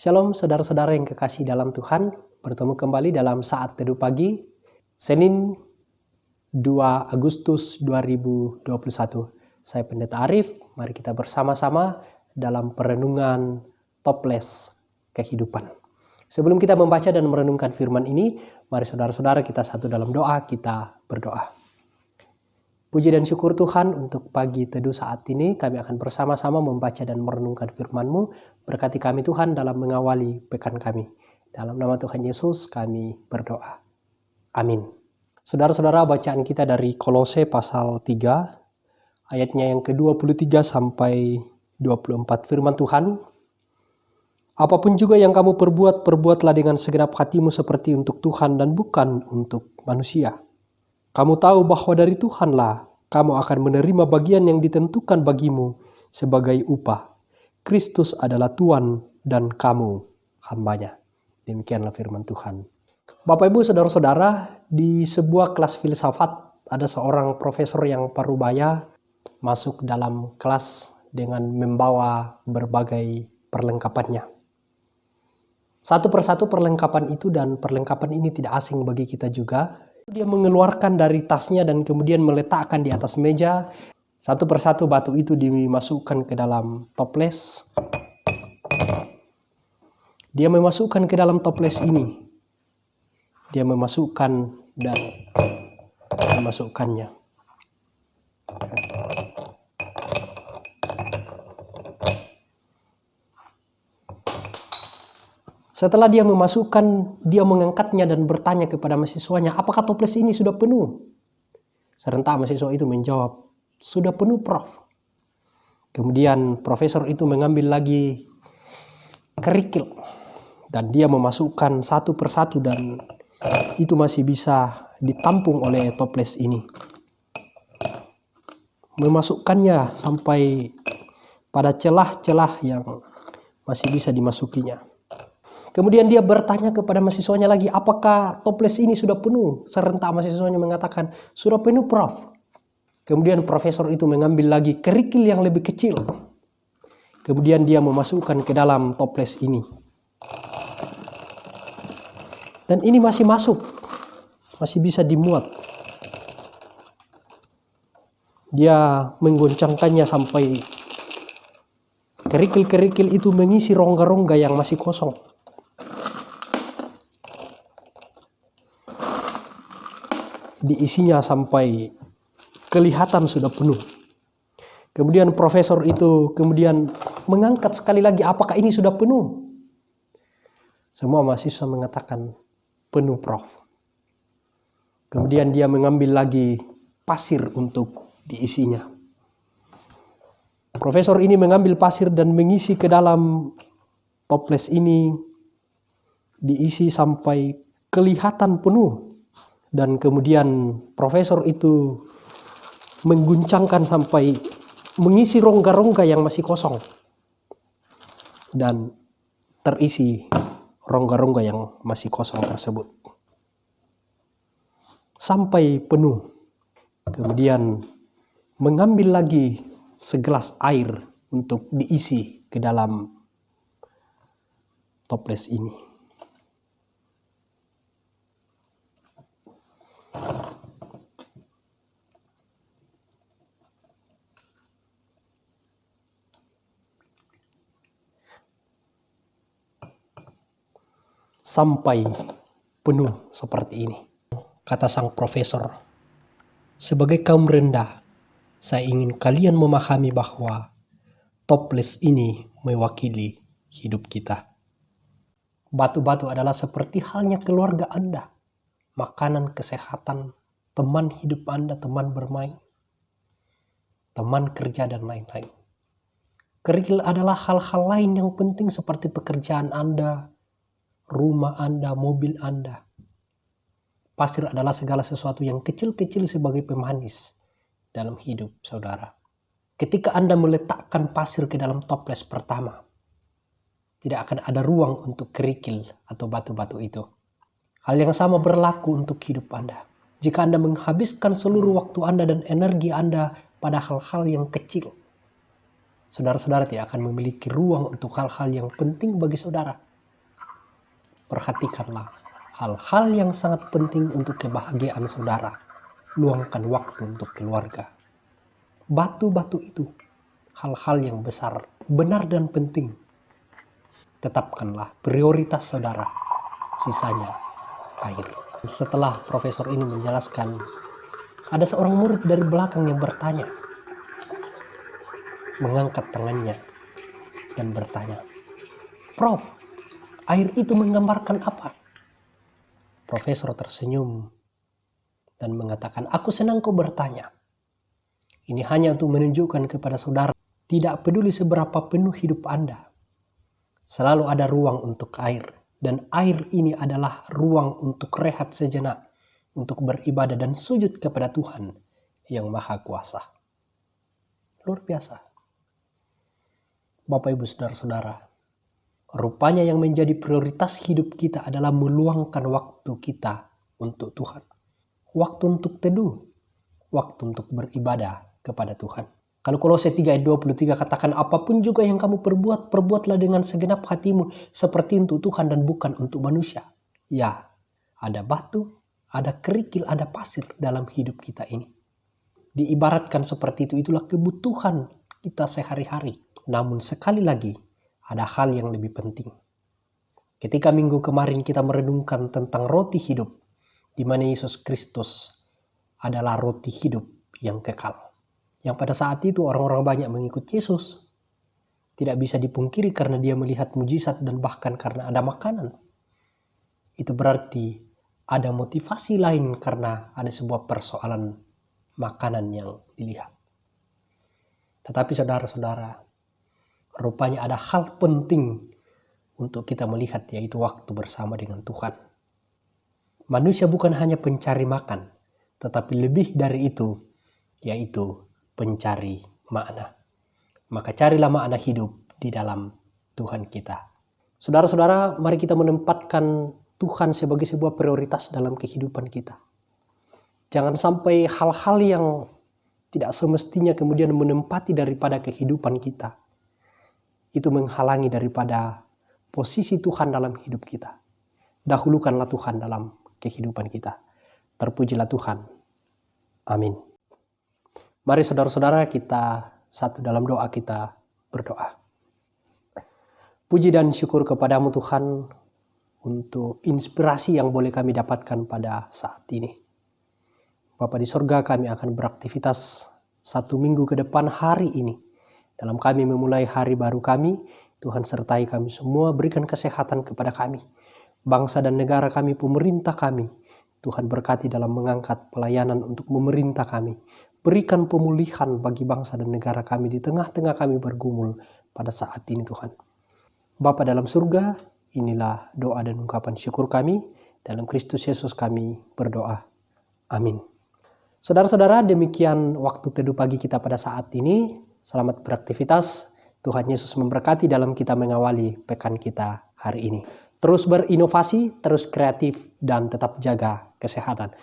Shalom saudara-saudara yang kekasih dalam Tuhan, bertemu kembali dalam saat teduh pagi, Senin 2 Agustus 2021. Saya Pendeta Arif, mari kita bersama-sama dalam perenungan toples kehidupan. Sebelum kita membaca dan merenungkan firman ini, mari saudara-saudara kita satu dalam doa, kita berdoa. Puji dan syukur Tuhan untuk pagi teduh saat ini, kami akan bersama-sama membaca dan merenungkan firman-Mu. Berkati kami Tuhan dalam mengawali pekan kami. Dalam nama Tuhan Yesus kami berdoa. Amin. Saudara-saudara, bacaan kita dari Kolose pasal 3, ayatnya yang ke-23 sampai 24. Firman Tuhan, apapun juga yang kamu perbuat, perbuatlah dengan segenap hatimu seperti untuk Tuhan dan bukan untuk manusia. Kamu tahu bahwa dari Tuhanlah kamu akan menerima bagian yang ditentukan bagimu sebagai upah. Kristus adalah Tuhan dan kamu hambanya. Demikianlah firman Tuhan. Bapak Ibu saudara-saudara, di sebuah kelas filsafat ada seorang profesor yang parubaya masuk dalam kelas dengan membawa berbagai perlengkapannya. Satu persatu perlengkapan itu, dan perlengkapan ini tidak asing bagi kita juga. Dia mengeluarkan dari tasnya dan kemudian meletakkan di atas meja. Satu persatu batu itu dimasukkan ke dalam toples. Dia memasukkan ke dalam toples ini. Dia memasukkan dan memasukkannya. Setelah dia memasukkan, dia mengangkatnya dan bertanya kepada mahasiswanya, apakah toples ini sudah penuh? Serentak mahasiswa itu menjawab, sudah penuh Prof. Kemudian profesor itu mengambil lagi kerikil dan dia memasukkan satu persatu dan itu masih bisa ditampung oleh toples ini. Memasukkannya sampai pada celah-celah yang masih bisa dimasukinya. Kemudian dia bertanya kepada mahasiswanya lagi, apakah toples ini sudah penuh? Serentak mahasiswanya mengatakan, sudah penuh Prof. Kemudian profesor itu mengambil lagi kerikil yang lebih kecil. Kemudian dia memasukkan ke dalam toples ini. Dan ini masih masuk, masih bisa dimuat. Dia menggoncangkannya sampai kerikil-kerikil itu mengisi rongga-rongga yang masih kosong. Diisinya sampai kelihatan sudah penuh. Kemudian profesor itu kemudian mengangkat sekali lagi, apakah ini sudah penuh? Semua mahasiswa mengatakan penuh Prof. Kemudian dia mengambil lagi pasir untuk diisinya. Profesor ini mengambil pasir dan mengisi ke dalam toples ini, diisi sampai kelihatan penuh. Dan kemudian profesor itu mengguncangkan sampai mengisi rongga-rongga yang masih kosong. Dan terisi rongga-rongga yang masih kosong tersebut. Sampai penuh. Kemudian mengambil lagi segelas air untuk diisi ke dalam toples ini. Sampai penuh seperti ini. Kata sang profesor, sebagai kaum rendah, saya ingin kalian memahami bahwa toples ini mewakili hidup kita. Batu-batu adalah seperti halnya keluarga Anda, makanan, kesehatan, teman hidup Anda, teman bermain, teman kerja, dan lain-lain. Kerikil adalah hal-hal lain yang penting seperti pekerjaan Anda, rumah Anda, mobil Anda. Pasir adalah segala sesuatu yang kecil-kecil sebagai pemanis dalam hidup saudara. Ketika Anda meletakkan pasir ke dalam toples pertama, tidak akan ada ruang untuk kerikil atau batu-batu itu. Hal yang sama berlaku untuk hidup Anda. Jika Anda menghabiskan seluruh waktu Anda dan energi Anda pada hal-hal yang kecil, saudara-saudara tidak akan memiliki ruang untuk hal-hal yang penting bagi saudara. Perhatikanlah hal-hal yang sangat penting untuk kebahagiaan saudara. Luangkan waktu untuk keluarga. Batu-batu itu hal-hal yang besar, benar dan penting. Tetapkanlah prioritas saudara. Sisanya air. Setelah profesor ini menjelaskan, ada seorang murid dari belakang yang bertanya, mengangkat tangannya dan bertanya, "Prof, air itu menggambarkan apa?" Profesor tersenyum dan mengatakan, "Aku senang kau bertanya. Ini hanya untuk menunjukkan kepada saudara, tidak peduli seberapa penuh hidup Anda, selalu ada ruang untuk air. Dan air ini adalah ruang untuk rehat sejenak, untuk beribadah dan sujud kepada Tuhan yang Maha Kuasa." Luar biasa. Bapak Ibu Saudara-saudara, rupanya yang menjadi prioritas hidup kita adalah meluangkan waktu kita untuk Tuhan. Waktu untuk teduh, waktu untuk beribadah kepada Tuhan. Kalau Kolose 3 ayat 23 katakan, apapun juga yang kamu perbuat, perbuatlah dengan segenap hatimu seperti untuk Tuhan dan bukan untuk manusia. Ya, ada batu, ada kerikil, ada pasir dalam hidup kita ini. Diibaratkan seperti itu, itulah kebutuhan kita sehari-hari. Namun sekali lagi, ada hal yang lebih penting. Ketika minggu kemarin kita merenungkan tentang roti hidup, di mana Yesus Kristus adalah roti hidup yang kekal. Yang pada saat itu orang-orang banyak mengikut Yesus. Tidak bisa dipungkiri karena dia melihat mujizat dan bahkan karena ada makanan. Itu berarti ada motivasi lain karena ada sebuah persoalan makanan yang dilihat. Tetapi saudara-saudara, rupanya ada hal penting untuk kita melihat, yaitu waktu bersama dengan Tuhan. Manusia bukan hanya pencari makan, tetapi lebih dari itu, yaitu pencari makna. Maka carilah makna hidup di dalam Tuhan kita. Saudara-saudara, mari kita menempatkan Tuhan sebagai sebuah prioritas dalam kehidupan kita. Jangan sampai hal-hal yang tidak semestinya kemudian menempati daripada kehidupan kita. Itu menghalangi daripada posisi Tuhan dalam hidup kita. Dahulukanlah Tuhan dalam kehidupan kita. Terpujilah Tuhan. Amin. Mari saudara-saudara kita satu dalam doa kita berdoa. Puji dan syukur kepadamu Tuhan untuk inspirasi yang boleh kami dapatkan pada saat ini. Bapa di sorga, kami akan beraktivitas 1 minggu ke depan hari ini. Dalam kami memulai hari baru kami, Tuhan sertai kami semua, berikan kesehatan kepada kami. Bangsa dan negara kami, pemerintah kami, Tuhan berkati dalam mengangkat pelayanan untuk memerintah kami. Berikan pemulihan bagi bangsa dan negara kami di tengah-tengah kami bergumul pada saat ini Tuhan. Bapa dalam surga, inilah doa dan ungkapan syukur kami. Dalam Kristus Yesus kami berdoa. Amin. Saudara-saudara, demikian waktu teduh pagi kita pada saat ini. Selamat beraktivitas. Tuhan Yesus memberkati dalam kita mengawali pekan kita hari ini. Terus berinovasi, terus kreatif, dan tetap jaga kesehatan.